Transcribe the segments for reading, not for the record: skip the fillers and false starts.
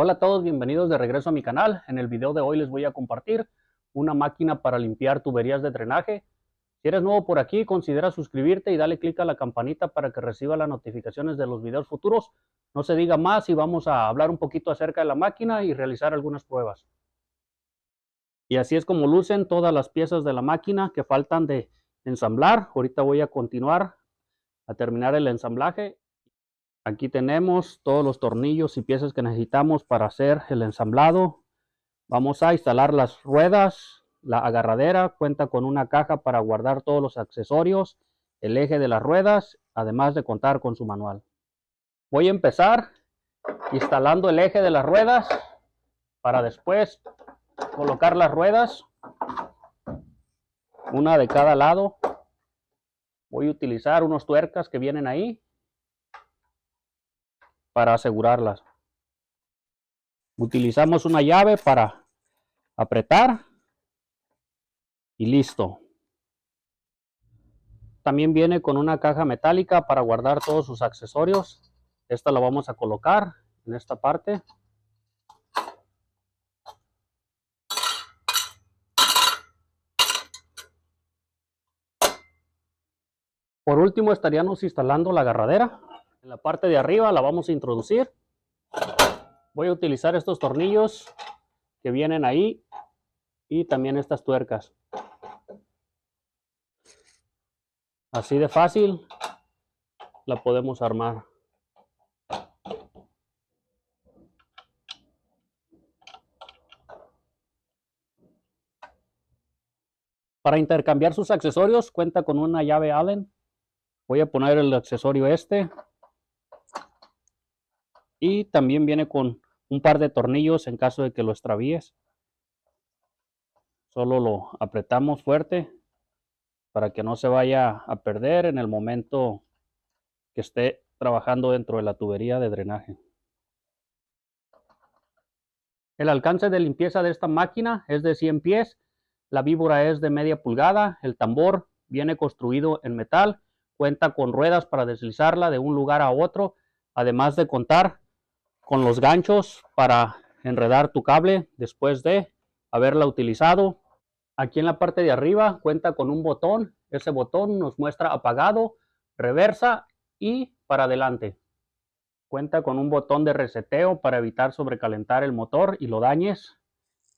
Hola a todos, bienvenidos de regreso a mi canal. En el video de hoy les voy a compartir una máquina para limpiar tuberías de drenaje. Si eres nuevo por aquí, considera suscribirte y dale clic a la campanita para que reciba las notificaciones de los videos futuros. No se diga más y vamos a hablar un poquito acerca de la máquina y realizar algunas pruebas. Y así es como lucen todas las piezas de la máquina que faltan de ensamblar. Ahorita voy a continuar a terminar el ensamblaje. Aquí tenemos todos los tornillos y piezas que necesitamos para hacer el ensamblado. Vamos a instalar las ruedas. La agarradera cuenta con una caja para guardar todos los accesorios, el eje de las ruedas, además de contar con su manual. Voy a empezar instalando el eje de las ruedas para después colocar las ruedas, una de cada lado. Voy a utilizar unos tuercas que vienen ahí para asegurarlas. Utilizamos una llave para apretar y listo. También viene con una caja metálica para guardar todos sus accesorios. Esta la vamos a colocar en esta parte. Por último estaríamos instalando la agarradera. En la parte de arriba la vamos a introducir. Voy a utilizar estos tornillos que vienen ahí y también estas tuercas. Así de fácil la podemos armar. Para intercambiar sus accesorios cuenta con una llave Allen. Voy a poner el accesorio este. Y también viene con un par de tornillos en caso de que lo extravíes. Solo lo apretamos fuerte para que no se vaya a perder en el momento que esté trabajando dentro de la tubería de drenaje. El alcance de limpieza de esta máquina es de 100 pies. La víbora es de media pulgada. El tambor viene construido en metal. Cuenta con ruedas para deslizarla de un lugar a otro, además de contar con los ganchos para enredar tu cable después de haberla utilizado. Aquí en la parte de arriba cuenta con un botón. Ese botón nos muestra apagado, reversa y para adelante. Cuenta con un botón de reseteo para evitar sobrecalentar el motor y lo dañes.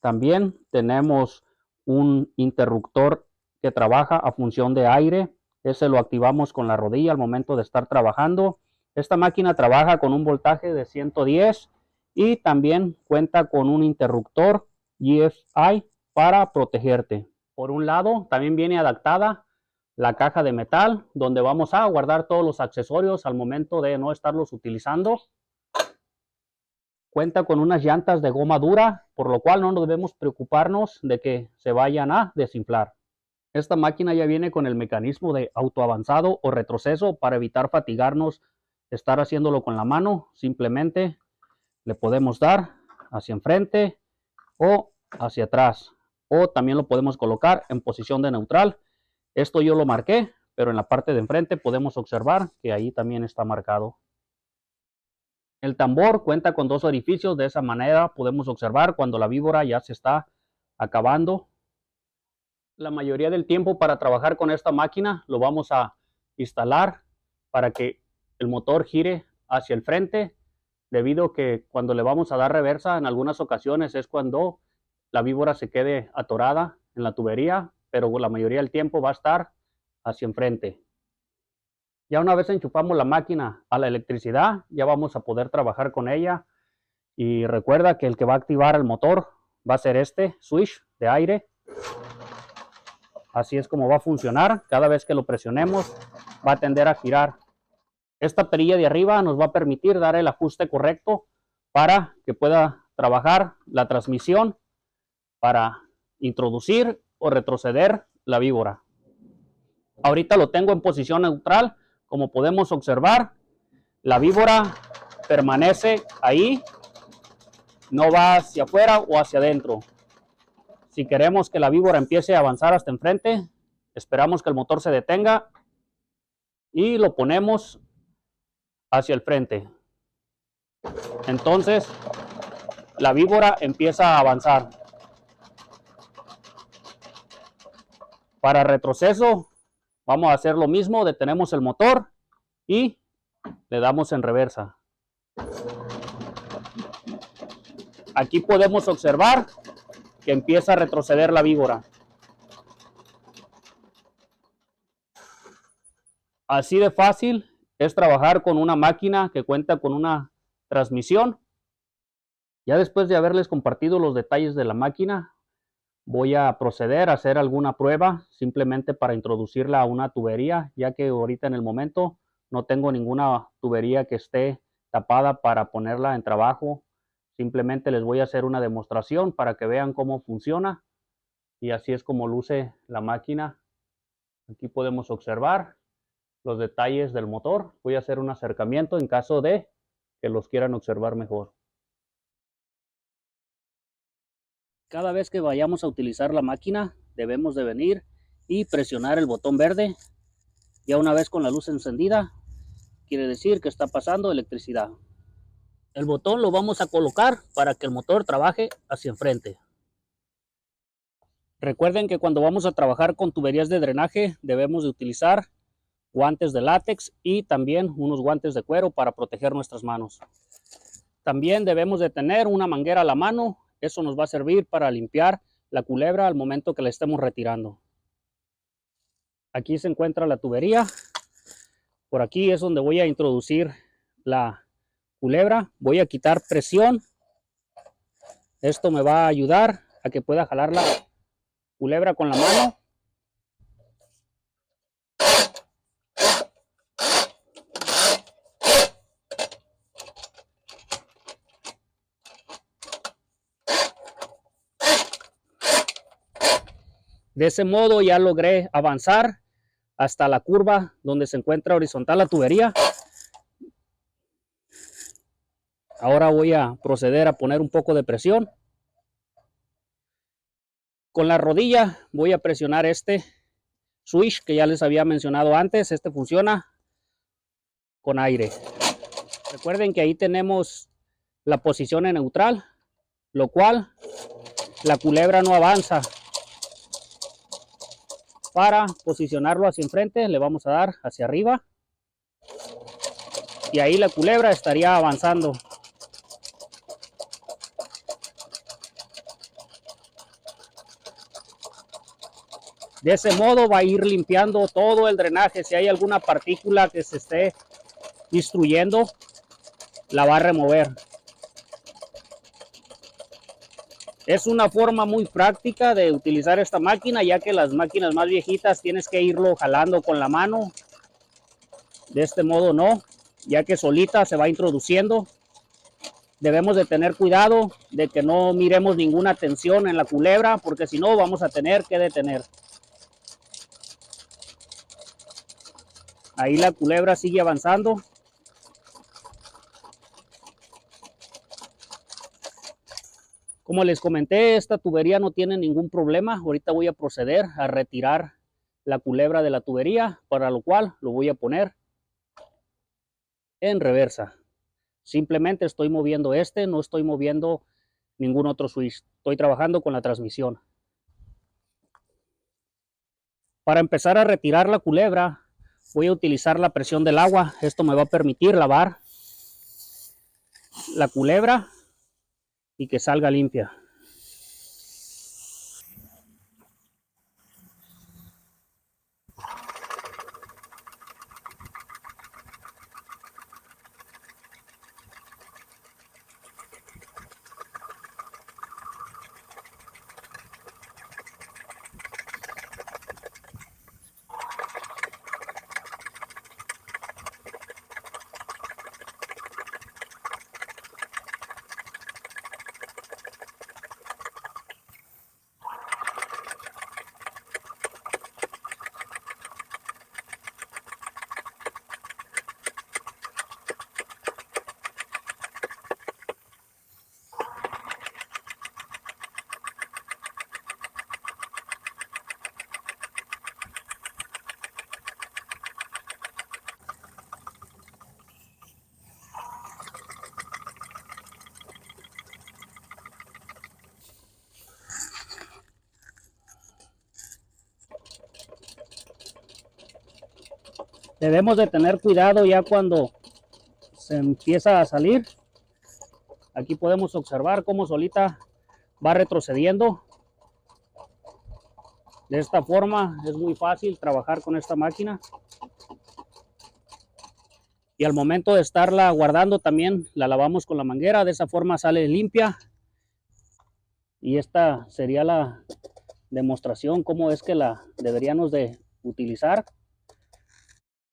También tenemos un interruptor que trabaja a función de aire. Ese lo activamos con la rodilla al momento de estar trabajando. Esta máquina trabaja con un voltaje de 110 y también cuenta con un interruptor GFI para protegerte. Por un lado, también viene adaptada la caja de metal donde vamos a guardar todos los accesorios al momento de no estarlos utilizando. Cuenta con unas llantas de goma dura, por lo cual no debemos preocuparnos de que se vayan a desinflar. Esta máquina ya viene con el mecanismo de autoavanzado o retroceso para evitar fatigarnos estar haciéndolo con la mano. Simplemente le podemos dar hacia enfrente o hacia atrás, o también lo podemos colocar en posición de neutral. Esto yo lo marqué, pero en la parte de enfrente podemos observar que ahí también está marcado. El tambor cuenta con dos orificios. De esa manera podemos observar cuando la víbora ya se está acabando. La mayoría del tiempo para trabajar con esta máquina lo vamos a instalar para que el motor gire hacia el frente, debido a que cuando le vamos a dar reversa en algunas ocasiones es cuando la víbora se quede atorada en la tubería, pero la mayoría del tiempo va a estar hacia enfrente. Ya una vez enchufamos la máquina a la electricidad, ya vamos a poder trabajar con ella. Y recuerda que el que va a activar el motor va a ser este switch de aire. Así es como va a funcionar. Cada vez que lo presionemos va a tender a girar. Esta perilla de arriba nos va a permitir dar el ajuste correcto para que pueda trabajar la transmisión para introducir o retroceder la víbora. Ahorita lo tengo en posición neutral. Como podemos observar, la víbora permanece ahí, no va hacia afuera o hacia adentro. Si queremos que la víbora empiece a avanzar hasta enfrente, esperamos que el motor se detenga y lo ponemos hacia el frente. Entonces, la víbora empieza a avanzar. Para retroceso, vamos a hacer lo mismo, detenemos el motor y le damos en reversa. Aquí podemos observar que empieza a retroceder la víbora. Así de fácil es trabajar con una máquina que cuenta con una transmisión. Ya después de haberles compartido los detalles de la máquina, voy a proceder a hacer alguna prueba simplemente para introducirla a una tubería, ya que ahorita en el momento no tengo ninguna tubería que esté tapada para ponerla en trabajo. Simplemente les voy a hacer una demostración para que vean cómo funciona y así es como luce la máquina. Aquí podemos observar los detalles del motor. Voy a hacer un acercamiento en caso de que los quieran observar mejor. Cada vez que vayamos a utilizar la máquina, debemos de venir y presionar el botón verde. Ya una vez con la luz encendida, quiere decir que está pasando electricidad. El botón lo vamos a colocar para que el motor trabaje hacia enfrente. Recuerden que cuando vamos a trabajar con tuberías de drenaje, debemos de utilizar guantes de látex y también unos guantes de cuero para proteger nuestras manos. También debemos de tener una manguera a la mano. Eso nos va a servir para limpiar la culebra al momento que la estemos retirando. Aquí se encuentra la tubería. Por aquí es donde voy a introducir la culebra. Voy a quitar presión. Esto me va a ayudar a que pueda jalar la culebra con la mano. De ese modo ya logré avanzar hasta la curva donde se encuentra horizontal la tubería. Ahora voy a proceder a poner un poco de presión. Con la rodilla voy a presionar este switch que ya les había mencionado antes. Este funciona con aire. Recuerden que ahí tenemos la posición en neutral, lo cual la culebra no avanza. Para posicionarlo hacia enfrente le vamos a dar hacia arriba y ahí la culebra estaría avanzando. De ese modo va a ir limpiando todo el drenaje. Si hay alguna partícula que se esté destruyendo, la va a remover. Es una forma muy práctica de utilizar esta máquina, ya que las máquinas más viejitas tienes que irlo jalando con la mano. De este modo no, ya que solita se va introduciendo. Debemos de tener cuidado de que no miremos ninguna tensión en la culebra, porque si no vamos a tener que detener. Ahí la culebra sigue avanzando. Como les comenté, esta tubería no tiene ningún problema. Ahorita voy a proceder a retirar la culebra de la tubería, para lo cual lo voy a poner en reversa. Simplemente estoy moviendo no estoy moviendo ningún otro switch. Estoy trabajando con la transmisión. Para empezar a retirar la culebra, voy a utilizar la presión del agua. Esto me va a permitir lavar la culebra y que salga limpia. Debemos de tener cuidado ya cuando se empieza a salir. Aquí podemos observar cómo solita va retrocediendo. De esta forma es muy fácil trabajar con esta máquina. Y al momento de estarla guardando también la lavamos con la manguera. De esa forma sale limpia. Y esta sería la demostración cómo es que la deberíamos de utilizar.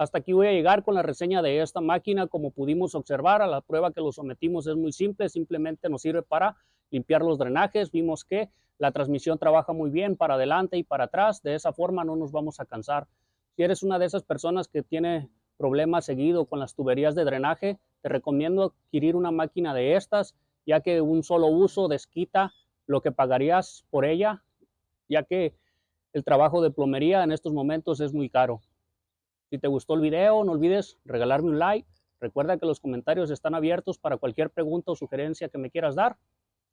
Hasta aquí voy a llegar con la reseña de esta máquina. Como pudimos observar, a la prueba que lo sometimos es muy simple, simplemente nos sirve para limpiar los drenajes. Vimos que la transmisión trabaja muy bien para adelante y para atrás, de esa forma no nos vamos a cansar. Si eres una de esas personas que tiene problemas seguido con las tuberías de drenaje, te recomiendo adquirir una máquina de estas, ya que un solo uso desquita lo que pagarías por ella, ya que el trabajo de plomería en estos momentos es muy caro. Si te gustó el video, no olvides regalarme un like. Recuerda que los comentarios están abiertos para cualquier pregunta o sugerencia que me quieras dar.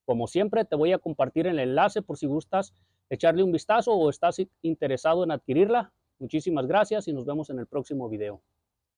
Como siempre, te voy a compartir el enlace por si gustas echarle un vistazo o estás interesado en adquirirla. Muchísimas gracias y nos vemos en el próximo video.